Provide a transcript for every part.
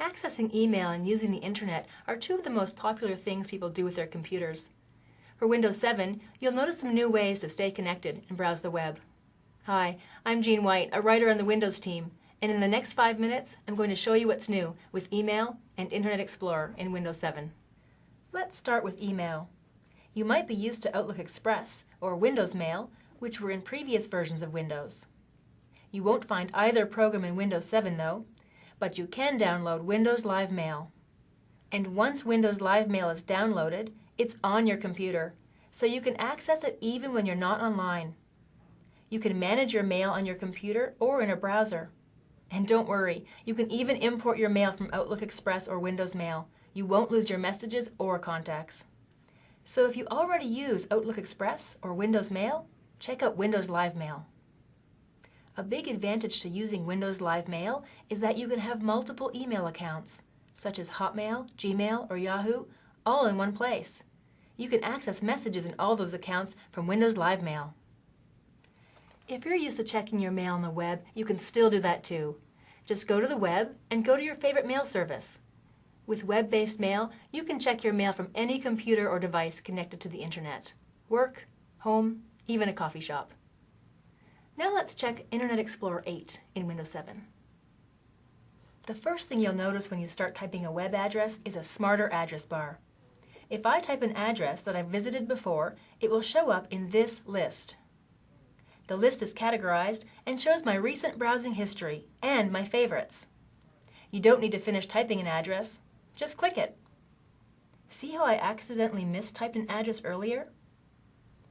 Accessing email and using the internet are two of the most popular things people do with their computers. For Windows 7, you'll notice some new ways to stay connected and browse the web. Hi, I'm Jean White, a writer on the Windows team, and in the next 5 minutes, I'm going to show you what's new with email and Internet Explorer in Windows 7. Let's start with email. You might be used to Outlook Express or Windows Mail, which were in previous versions of Windows. You won't find either program in Windows 7 though, but you can download Windows Live Mail. And once Windows Live Mail is downloaded, it's on your computer, so you can access it even when you're not online. You can manage your mail on your computer or in a browser. And don't worry, you can even import your mail from Outlook Express or Windows Mail. You won't lose your messages or contacts. So if you already use Outlook Express or Windows Mail, check out Windows Live Mail. A big advantage to using Windows Live Mail is that you can have multiple email accounts, such as Hotmail, Gmail, or Yahoo, all in one place. You can access messages in all those accounts from Windows Live Mail. If you're used to checking your mail on the web, you can still do that too. Just go to the web and go to your favorite mail service. With web-based mail, you can check your mail from any computer or device connected to the internet. Work, home, even a coffee shop. Now let's check Internet Explorer 8 in Windows 7. The first thing you'll notice when you start typing a web address is a smarter address bar. If I type an address that I've visited before, it will show up in this list. The list is categorized and shows my recent browsing history and my favorites. You don't need to finish typing an address. Just click it. See how I accidentally mistyped an address earlier?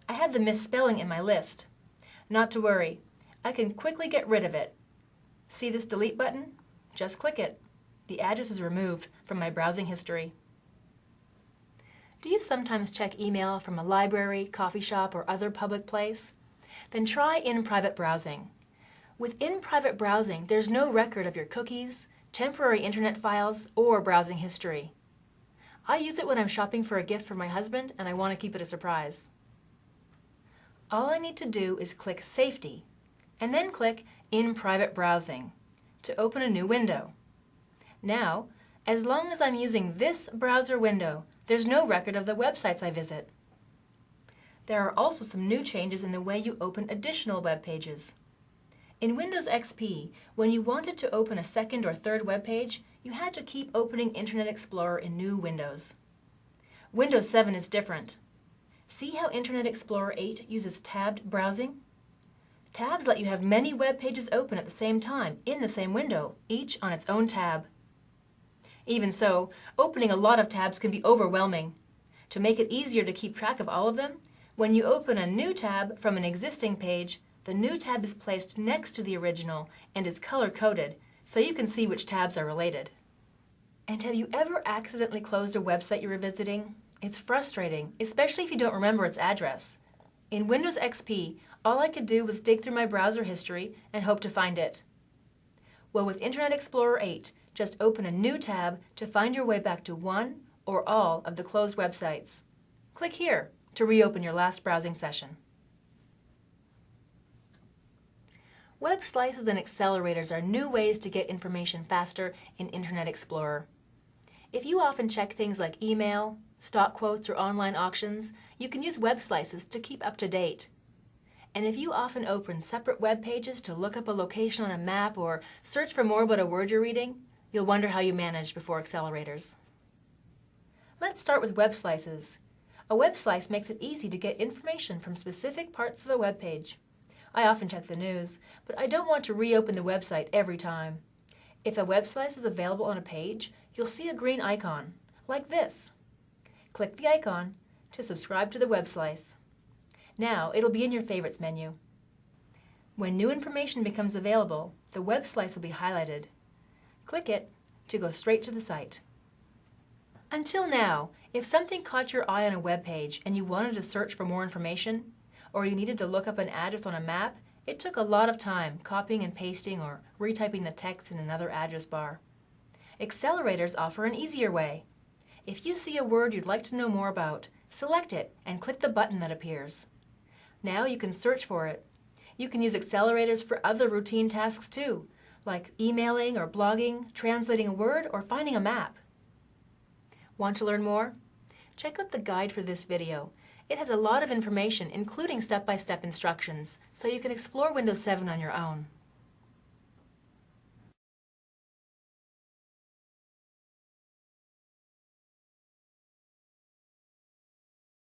I had the misspelling in my list. Not to worry, I can quickly get rid of it. See this delete button? Just click it. The address is removed from my browsing history. Do you sometimes check email from a library, coffee shop, or other public place? Then try InPrivate browsing. With InPrivate browsing, there's no record of your cookies, temporary internet files, or browsing history. I use it when I'm shopping for a gift for my husband and I want to keep it a surprise. All I need to do is click Safety and then click InPrivate Browsing to open a new window. Now, as long as I'm using this browser window, there's no record of the websites I visit. There are also some new changes in the way you open additional web pages. In Windows XP, when you wanted to open a second or third web page, you had to keep opening Internet Explorer in new windows. Windows 7 is different. See how Internet Explorer 8 uses tabbed browsing? Tabs let you have many web pages open at the same time in the same window, each on its own tab. Even so, opening a lot of tabs can be overwhelming. To make it easier to keep track of all of them, when you open a new tab from an existing page, the new tab is placed next to the original and is color-coded so you can see which tabs are related. And have you ever accidentally closed a website you were visiting? It's frustrating, especially if you don't remember its address. In Windows XP, all I could do was dig through my browser history and hope to find it. Well, with Internet Explorer 8, just open a new tab to find your way back to one or all of the closed websites. Click here to reopen your last browsing session. Web slices and accelerators are new ways to get information faster in Internet Explorer. If you often check things like email, stock quotes, or online auctions, you can use web slices to keep up to date. And if you often open separate web pages to look up a location on a map or search for more about a word you're reading, you'll wonder how you managed before accelerators. Let's start with web slices. A web slice makes it easy to get information from specific parts of a web page. I often check the news, but I don't want to reopen the website every time. If a web slice is available on a page, you'll see a green icon, like this. Click the icon to subscribe to the web slice. Now it'll be in your Favorites menu. When new information becomes available, the web slice will be highlighted. Click it to go straight to the site. Until now, if something caught your eye on a web page and you wanted to search for more information, or you needed to look up an address on a map, it took a lot of time copying and pasting or retyping the text in another address bar. Accelerators offer an easier way. If you see a word you'd like to know more about, select it and click the button that appears. Now you can search for it. You can use accelerators for other routine tasks too, like emailing or blogging, translating a word, or finding a map. Want to learn more? Check out the guide for this video. It has a lot of information, including step-by-step instructions, so you can explore Windows 7 on your own.